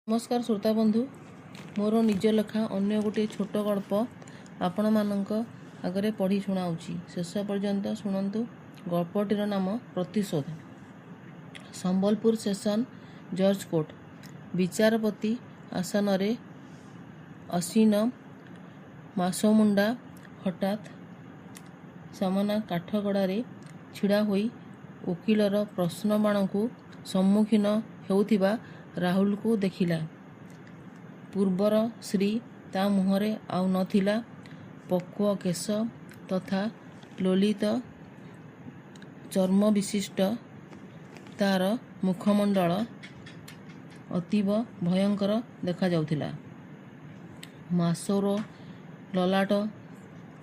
नमस्कार श्रोता बंधु मोर निज लेखा अन्य गोटे छोट गल्प आपण मानक आगे पढ़ी शुणाऊँगी शेष पर्यंत शुणु। गल्पटीर नाम प्रतिशोध। संबलपुर सेशन जज कोर्ट विचारपति आसन रे असीन मासमुंडा हठात सामना काठगड़ारे छिड़ा होई वकिलर प्रश्न बाण को सम्मुखीन होउथिबा राहुल को देखिला। पूर्वर श्री ता मुहरे आउ नथिला पक्व केश तथा ललित चर्म विशिष्ट तार मुखमंडल अतीव भयंकर देखा जाउथिला। मासोर ललाट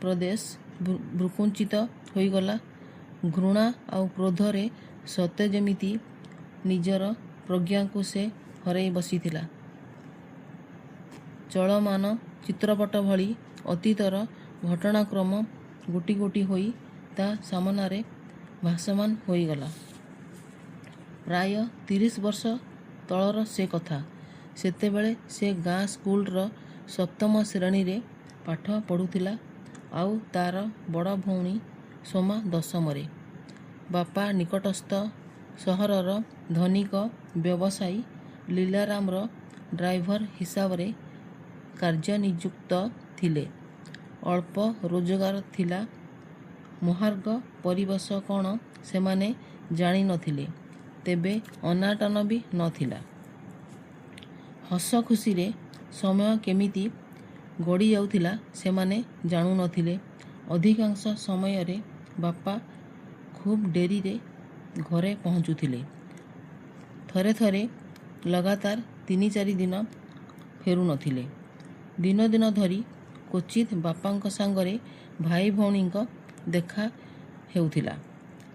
प्रदेश भ्रुकुंचित होईगला। घृणा आउ क्रोधरे सते जेमिति निजर प्रज्ञा को से हरई बसीथिला। चलमान चित्रपट भली अतीतर घटनाक्रम गोटी गोटी होई ता सामनारे भासमान होईगला। प्राय 30 वर्ष तलर से कथा। सेतेबेले से गाँ स्कूलर सप्तम श्रेणी रे पाठ पढ़ुथिला आउ तार बड़ भौणी सोमा दशमरे। बापा निकटस्थ सहरर धनिक व्यवसायी लीलारामर ड्राइवर हिसाब रे कार्य नियुक्त थिले। अल्प रोजगार थिला। महार्ग परिवेश कौन सेमाने जानी नथिले। तेबे अनाटन भी नथिला। हस खुशी रे समय केमिति गड़ी जाउथिला सेमाने जानु नथिले। अधिकांश समय रे बापा खूब डेरी रे घरे पहुँचुथिले। थरे थरे लगातार 3-4 दिन फेरु नथिले। दिन दिन धरी क्वचित बापांक सांगरे भाई भौणींक देखा हेउथिला।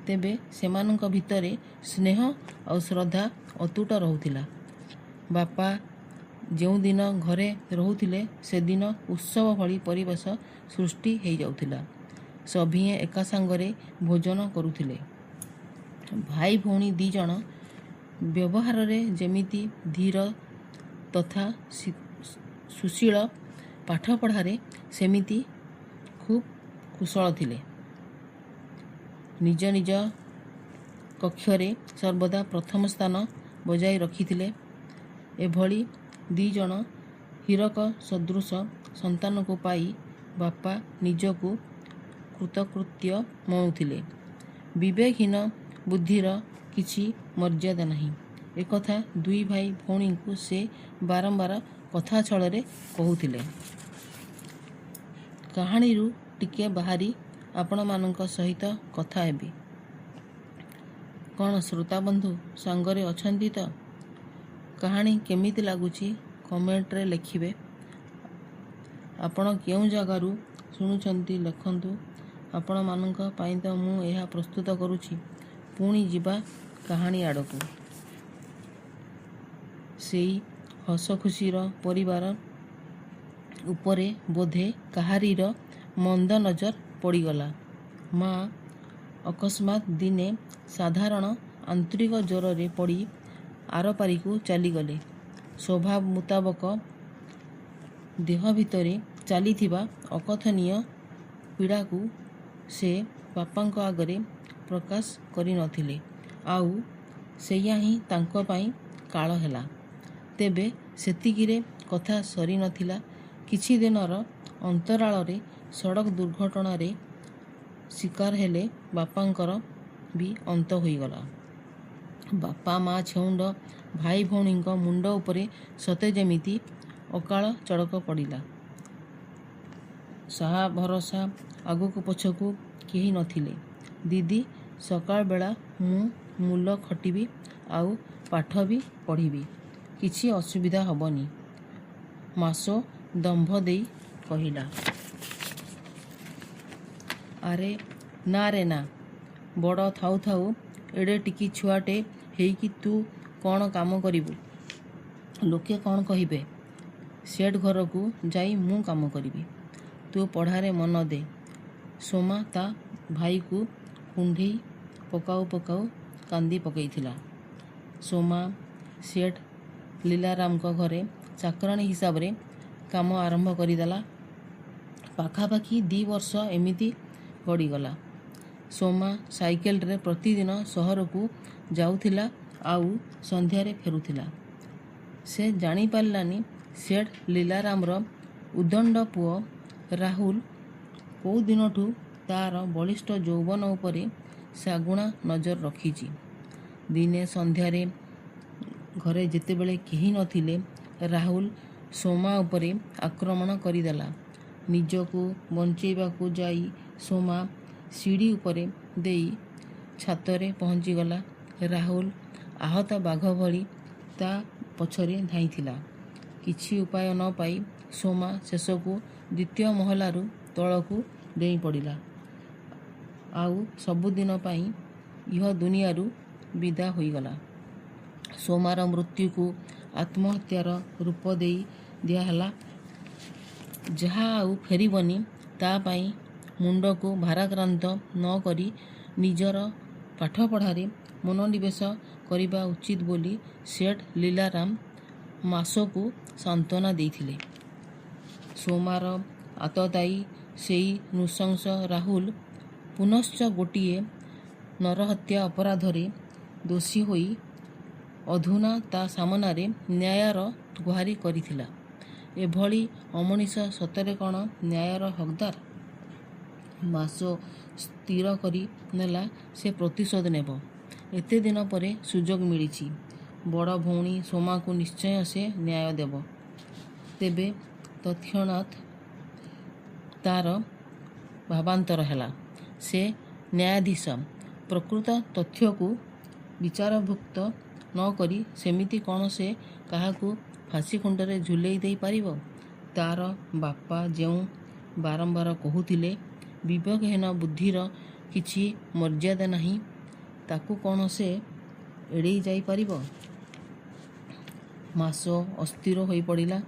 तेबे सेमानंक भितरे स्नेह और श्रद्धा अतुट रहुथिला। बापा जो दिन घरे रहुथिले से दिन उत्सव भली परिवेश सृष्टि हेई जाउथिला। सभिए एका सांगरे भोजन करुथिले। भाई भौणी 2 जण व्यवहार रे जेमिति धीर तथा सुशील, पाठ पढ़ारे सेमिति खूब कुशल थिले। निज निज कक्षरे सर्वदा प्रथम स्थान बजाय रखिथिले। एभली 2 जण हीरक सदृश संतान को पाई बापा निजकु कृतकृत्य मणुथिले। विवेकहीन बुद्धिर किछि मर्यादा नहीं। एकथा 2 भाई भौणी को से बारंबार कथा छଳରେ कहूथिले। कहानी रु टिके बाहरी आपण मानक सहित कथा हेबी। कौन श्रोता बंधु सांगरे अछंती तो? कहानी केमिति लागुची कमेंट रे लिखिबे। आपण केउ जगारू सुनुछंती लिखंतु। आपण मानक पाई तो मु एहा प्रस्तुत करूची। पुणी जिबा कहानी आड़कू। सेई हस खुशीर परिवार उपरे बोधे कहारीर मंद नजर पड़ीगला। माँ अकस्मात दिने साधारण आंतरिक ज्वरे पड़ी आरपारी को चलीगले। स्वभाव मुताबक देह भितरे चलीथिबा अकथनीय पीड़ा को से बापांक आगरे प्रकाश करि नथिले। आउ सेया ही तांको पाई काल हेला। तेबे सेतिकिरे कथा सरी नथिला। किछि दिनर अंतराल रे सड़क दुर्घटना रे शिकार हेले बापांकर भी अंत होईगला। बापा माँ छेउंड भाई भौणींक मुंड उपरे सते जेमिति अकाल चड़क पड़िला। साहा भरोसा आगकू पछकू केही नथिले। दीदी सकाळ बेला मु मूल खटिबी आउ पाठ भी पढ़िबी। किछि असुविधा हबनी। मासो दंभ देई कहिला। आरे ना रे ना, बड़ थाउ थाउ एडे टिकी छुआटे हेइकी तू कौन काम करिबू? लोके कौन कहिबे? सेठ घर को जाई मु काम करिबी। तू पढ़ारे मन दे। सोमा ता भाई को कुंढेई पकाऊ पकाऊ कांदी पकईथिला। सोमा सेठ ଲୀଲାରାମଙ୍କ ଘରେ ଚାକରାଣୀ ହିସାବରେ କାମ ଆରମ୍ଭ କରିଦେଲା। ପାଖାପାଖି 2 ବର୍ଷ ଏମିତି ଗଡ଼ିଗଲା। ସୋମା ସାଇକେଲରେ ପ୍ରତିଦିନ ସହରକୁ ଯାଉଥିଲା ଆଉ ସନ୍ଧ୍ୟାରେ ଫେରୁଥିଲା। ସେ ଜାଣିପାରିଲାନି ସେଠ୍ ଲୀଲାରାମର ଉଦଣ୍ଡ ପୁଅ ରାହୁଲ କୋଉ ଦିନଠୁ ତା'ର ବଳିଷ୍ଠ ଯୌବନ ଉପରେ ଶାଗୁଣା ନଜର ରଖିଛି। ଦିନେ ସନ୍ଧ୍ୟାରେ ଘରେ ଯେତେବେଳେ କେହି ନଥିଲେ, ରାହୁଲ ସୋମା ଉପରେ ଆକ୍ରମଣ କରିଦେଲା। ନିଜକୁ ବଞ୍ଚେଇବାକୁ ଯାଇ ସୋମା ସିଡ଼ି ଉପରେ ଦେଇ ଛାତରେ ପହଞ୍ଚିଗଲା। ରାହୁଲ ଆହତ ବାଘ ଭଳି ତା' ପଛରେ ଧାଇଁଥିଲା। କିଛି ଉପାୟ ନ ପାଇ ସୋମା ଶେଷକୁ 2ୟ ମହଲାରୁ ତଳକୁ ଡେଇଁ ପଡ଼ିଲା। ଆଉ ସବୁଦିନ ପାଇଁ ଇହ ଦୁନିଆରୁ ବିଦା ହୋଇଗଲା। ସୋମାର ମୃତ୍ୟୁକୁ ଆତ୍ମହତ୍ୟାର ରୂପ ଦେଇ ଦିଆହେଲା। ଯାହା ଆଉ ଫେରିବନି, ତା' ପାଇଁ ମୁଣ୍ଡକୁ ଭାରାକ୍ରାନ୍ତ ନ କରି ନିଜର ପାଠପଢ଼ାରେ ମନୋନିବେଶ କରିବା ଉଚିତ ବୋଲି ସେଠ୍ ଲୀଲାରାମ ମାସୋକୁ ସାନ୍ତ୍ୱନା ଦେଇଥିଲେ। ସୋମାର ଆତତାୟୀ ସେଇ ନୃଶଂସ ରାହୁଲ ପୁନଶ୍ଚ ଗୋଟିଏ ନରହତ୍ୟା ଅପରାଧରେ ଦୋଷୀ ହୋଇ ଅଧୁନା ତା' ସାମନାରେ ନ୍ୟାୟର ଗୁହାରି କରିଥିଲା। ଏଭଳି ଅମଣିଷ ସତରେ କ'ଣ ନ୍ୟାୟର ହକ୍ଦାର? ମାସୋ ସ୍ଥିର କରି ନେଲା ସେ ପ୍ରତିଶୋଧ ନେବ। ଏତେଦିନ ପରେ ସୁଯୋଗ ମିଳିଛି। ବଡ଼ ଭଉଣୀ ସୋମାକୁ ନିଶ୍ଚୟ ସେ ନ୍ୟାୟ ଦେବ। ତେବେ ତତ୍କ୍ଷଣାତ୍ ତା'ର ଭାବାନ୍ତର ହେଲା। ସେ ନ୍ୟାୟାଧୀଶ। ପ୍ରକୃତ ତଥ୍ୟକୁ ବିଚାରଭୁକ୍ତ ନ କରି ସେମିତି କ'ଣ ସେ କାହାକୁ ଫାଶିଖୁଣ୍ଟରେ ଝୁଲେଇ ଦେଇ ପାରିବ? ତା'ର ବାପା ଯେଉଁ ବାରମ୍ବାର କହୁଥିଲେ, ବିବେକହୀନ ବୁଦ୍ଧିର କିଛି ମର୍ଯ୍ୟାଦା ନାହିଁ, ତାକୁ କ'ଣ ସେ ଏଡ଼େଇ ଯାଇ ପାରିବ? ମାସୋ ଅସ୍ଥିର ହୋଇପଡ଼ିଲା।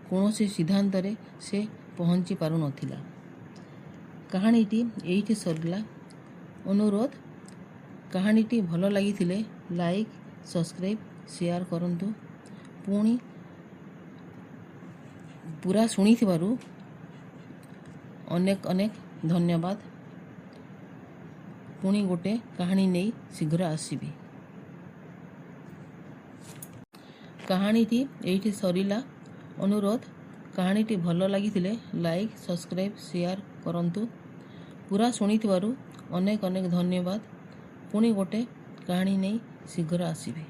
କୌଣସି ସିଦ୍ଧାନ୍ତରେ ସେ ପହଞ୍ଚି ପାରୁନଥିଲା। କାହାଣୀଟି ଏଇଠି ସରିଲା। ଅନୁରୋଧ, କାହାଣୀଟି ଭଲ ଲାଗିଥିଲେ ଲାଇକ୍, ସବସ୍କ୍ରାଇବ୍, ସେୟାର କରନ୍ତୁ। ପୁରା ଶୁଣିଥିବାରୁ ଅନେକ ଅନେକ ଧନ୍ୟବାଦ। ପୁଣି ଗୋଟେ କାହାଣୀ ନେଇ ଶୀଘ୍ର ଆସିବି। କାହାଣୀଟି ଏଇଠି ସରିଲା। ଅନୁରୋଧ, କାହାଣୀଟି ଭଲ ଲାଗିଥିଲେ ଲାଇକ୍, ସବସ୍କ୍ରାଇବ୍, ସେୟାର କରନ୍ତୁ। ପୁରା ଶୁଣିଥିବାରୁ ଅନେକ ଅନେକ ଧନ୍ୟବାଦ। ପୁଣି ଗୋଟେ କାହାଣୀ ନେଇ ଶୀଘ୍ର ଆସିବି।